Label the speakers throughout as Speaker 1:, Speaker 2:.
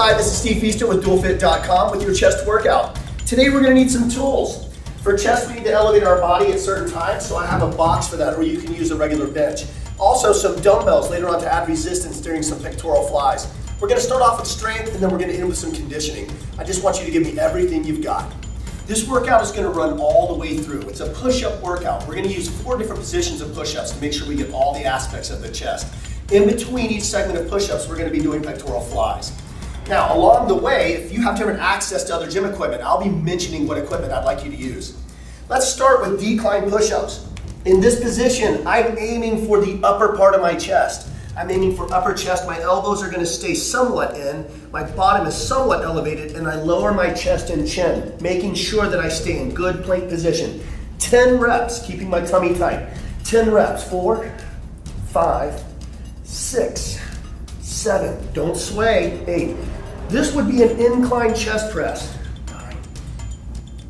Speaker 1: Hi, this is Steve Feaster with DualFit.com with your chest workout. Today we're going to need some tools. For chest, we need to elevate our body at certain times, so I have a box for that, or you can use a regular bench. Also, some dumbbells later on to add resistance during some pectoral flies. We're going to start off with strength, and then we're going to end with some conditioning. I just want you to give me everything you've got. This workout is going to run all the way through. It's a push-up workout. We're going to use 4 different positions of push-ups to make sure we get all the aspects of the chest. In between each segment of push-ups, we're going to be doing pectoral flies. Now, along the way, if you have different access to other gym equipment, I'll be mentioning what equipment I'd like you to use. Let's start with decline push-ups. In this position, I'm aiming for the upper part of my chest. I'm aiming for upper chest. My elbows are going to stay somewhat in. My bottom is somewhat elevated, and I lower my chest and chin, making sure that I stay in good plank position. 10 reps, keeping my tummy tight. 10 reps. 4, 5, 6, 7. Don't sway. 8. This would be an incline chest press. 9,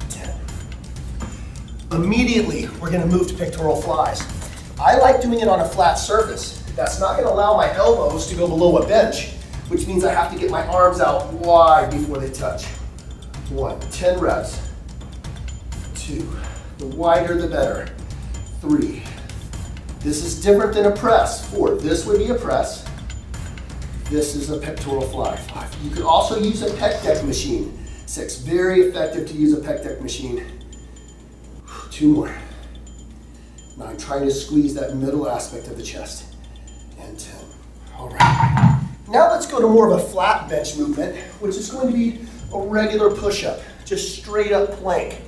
Speaker 1: 10. Immediately, we're going to move to pectoral flies. I like doing it on a flat surface. That's not going to allow my elbows to go below a bench, which means I have to get my arms out wide before they touch. 1, 10 reps. 2, the wider the better. 3. This is different than a press. 4, this would be a press. This is a pectoral fly. 5. You could also use a pec deck machine. 6, very effective to use a pec deck machine. 2 more. 9, trying to squeeze that middle aspect of the chest. And 10. All right. Now let's go to more of a flat bench movement, which is going to be a regular push-up, just straight up plank.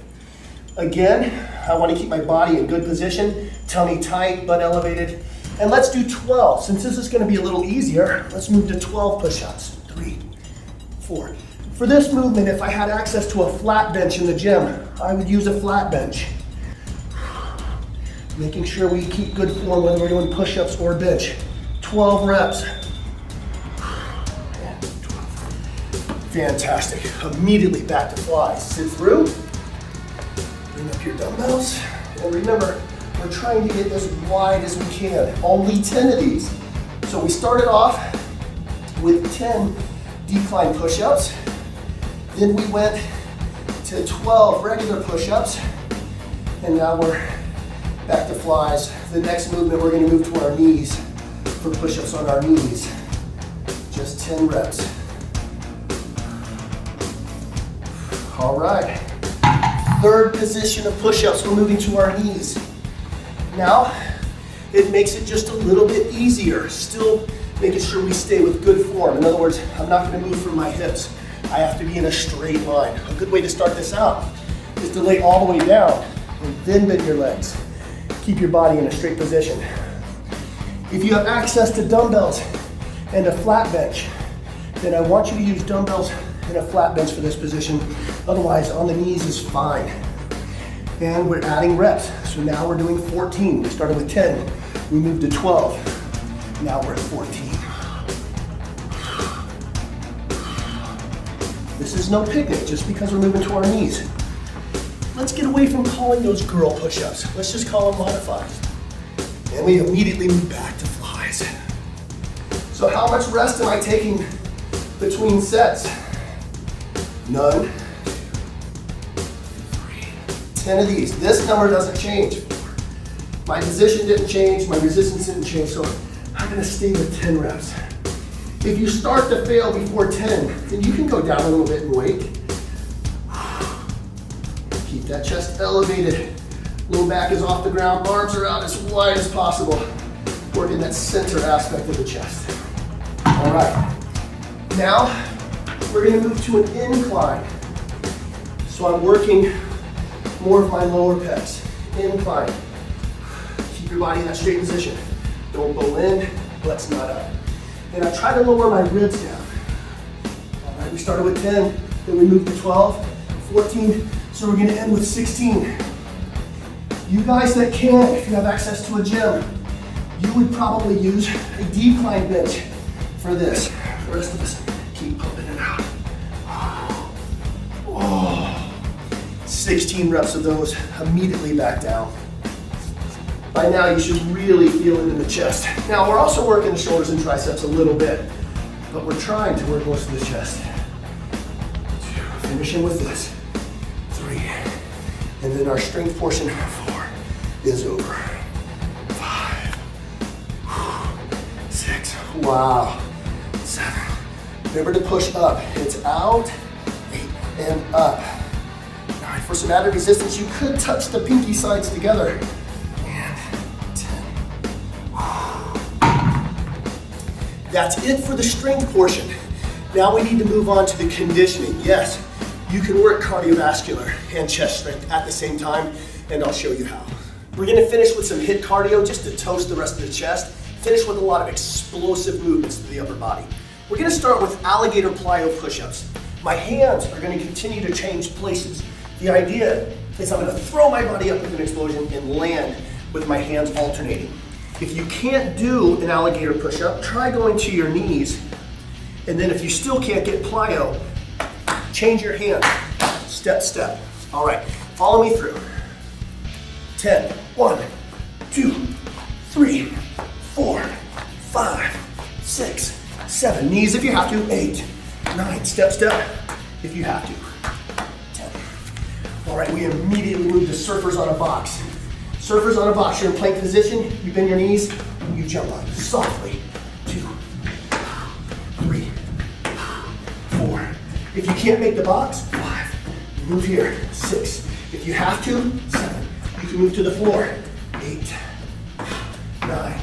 Speaker 1: Again, I want to keep my body in good position, tummy tight, butt elevated. And let's do 12. Since this is going to be a little easier, let's move to 12 push-ups. 3, 4. For this movement, if I had access to a flat bench in the gym, I would use a flat bench. Making sure we keep good form whether we're doing push-ups or bench. 12 reps. And 12. Fantastic. Immediately back to flies. Sit through. Bring up your dumbbells. And remember, we're trying to get as wide as we can. Only 10 of these. So we started off with 10 decline push-ups. Then we went to 12 regular push-ups. And now we're back to flies. The next movement, we're going to move to our knees for push-ups on our knees. Just 10 reps. All right. Third position of push-ups, we're moving to our knees. Now, it makes it just a little bit easier. Still making sure we stay with good form. In other words, I'm not going to move from my hips. I have to be in a straight line. A good way to start this out is to lay all the way down and then bend your legs. Keep your body in a straight position. If you have access to dumbbells and a flat bench, then I want you to use dumbbells and a flat bench for this position. Otherwise, on the knees is fine. And we're adding reps. So now we're doing 14. We started with 10. We moved to 12. Now we're at 14. This is no picnic just because we're moving to our knees. Let's get away from calling those girl push-ups. Let's just call them modified. And we immediately move back to flies. So how much rest am I taking between sets? None. 2, 3, 10 of these. This number doesn't change. My position didn't change, my resistance didn't change, so I'm gonna stay with 10 reps. If you start to fail before 10, then you can go down a little bit and wait. Keep that chest elevated. Low back is off the ground, arms are out as wide as possible. Working that center aspect of the chest. All right. Now, we're gonna move to an incline. So I'm working more of my lower pecs. Incline. Keep your body in that straight position. Don't bow in, butts not up. And I try to lower my ribs down. All right, we started with 10, then we moved to 12, 14, so we're gonna end with 16. You guys that can, if you have access to a gym, you would probably use a decline bench for this. The rest of us keep pumping it out. Oh, 16 reps of those, immediately back down. By now you should really feel it in the chest. Now we're also working the shoulders and triceps a little bit, but we're trying to work most of the chest. finishing with this. 3. And then our strength portion, 4, is over. 5. 6. Wow. 7. Remember to push up. It's out, 8, and up. 9. For some added resistance, you could touch the pinky sides together. And 10. That's it for the strength portion. Now we need to move on to the conditioning. Yes, you can work cardiovascular and chest strength at the same time, and I'll show you how. We're gonna finish with some HIIT cardio just to toast the rest of the chest. Finish with a lot of explosive movements to the upper body. We're gonna start with alligator plyo push-ups. My hands are gonna continue to change places. The idea is I'm gonna throw my body up with an explosion and land with my hands alternating. If you can't do an alligator push-up, try going to your knees. And then if you still can't get plyo, change your hand, step, step. All right, follow me through. 10, 1, 2, 3, 4, 5, 6, 7. Knees if you have to, 8, 9, step, step if you have to, 10. All right, we immediately move to surfers on a box. Surfers on a box, you're in plank position, you bend your knees, you jump up softly. 2, 3, 4. If you can't make the box, 5. Move here, 6. If you have to, 7. You can move to the floor, 8, 9,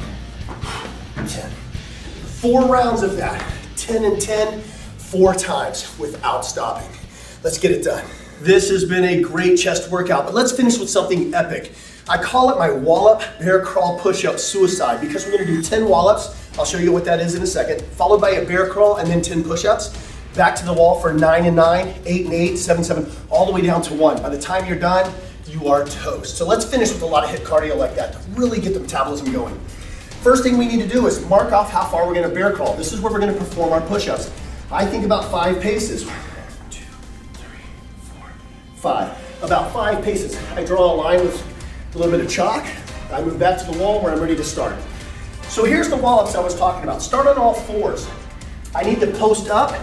Speaker 1: 10. 4 rounds of that, 10 and 10, 4 times without stopping. Let's get it done. This has been a great chest workout, but let's finish with something epic. I call it my wallop bear crawl push-up suicide because we're gonna do 10 wallops. I'll show you what that is in a second, followed by a bear crawl and then 10 push-ups. Back to the wall for 9 and 9, 8 and 8, 7 and 7, all the way down to 1. By the time you're done, you are toast. So let's finish with a lot of HIIT cardio like that to really get the metabolism going. First thing we need to do is mark off how far we're gonna bear crawl. This is where we're gonna perform our push-ups. I think about 5 paces. 1, 2, 3, 4, 5. About 5 paces. I draw a line with a little bit of chalk. I move back to the wall where I'm ready to start. So here's the wallops I was talking about. Start on all 4s. I need to post up.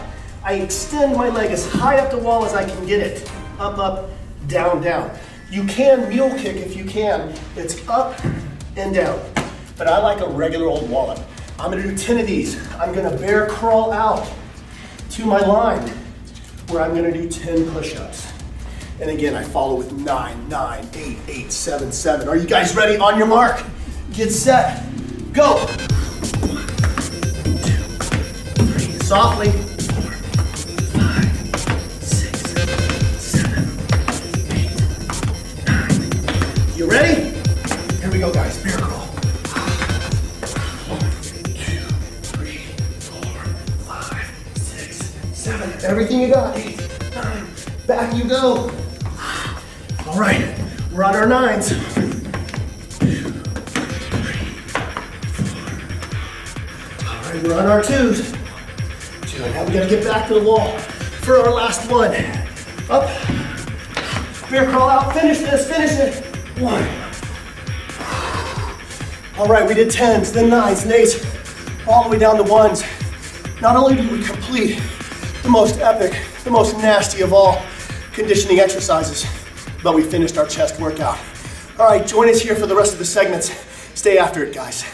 Speaker 1: I extend my leg as high up the wall as I can get it. Up, up, down, down. You can mule kick if you can. It's up and down. But I like a regular old wallop. I'm gonna do 10 of these. I'm gonna bear crawl out to my line where I'm gonna do 10 push-ups. And again, I follow with 9, 9, 8, 8, 7, 7. Are you guys ready? On your mark, get set, go. 1, 2, 3, softly. 4, 5, 6, 7, 8, 9. You ready? Here we go, guys, bear crawl. 1, 2, 3, 4, 5, 6, 7. Everything you got, 8, 9. Back you go. All right, we're on our 9s. 2, 3, 4. All right, we're on our 2s. 2, now we gotta get back to the wall for our last one. Up, bear crawl out, finish this, finish it. 1. All right, we did 10s, then 9s, and 8s, all the way down to 1s. Not only did we complete the most epic, the most nasty of all conditioning exercises, but we finished our chest workout. All right, join us here for the rest of the segments. Stay after it, guys.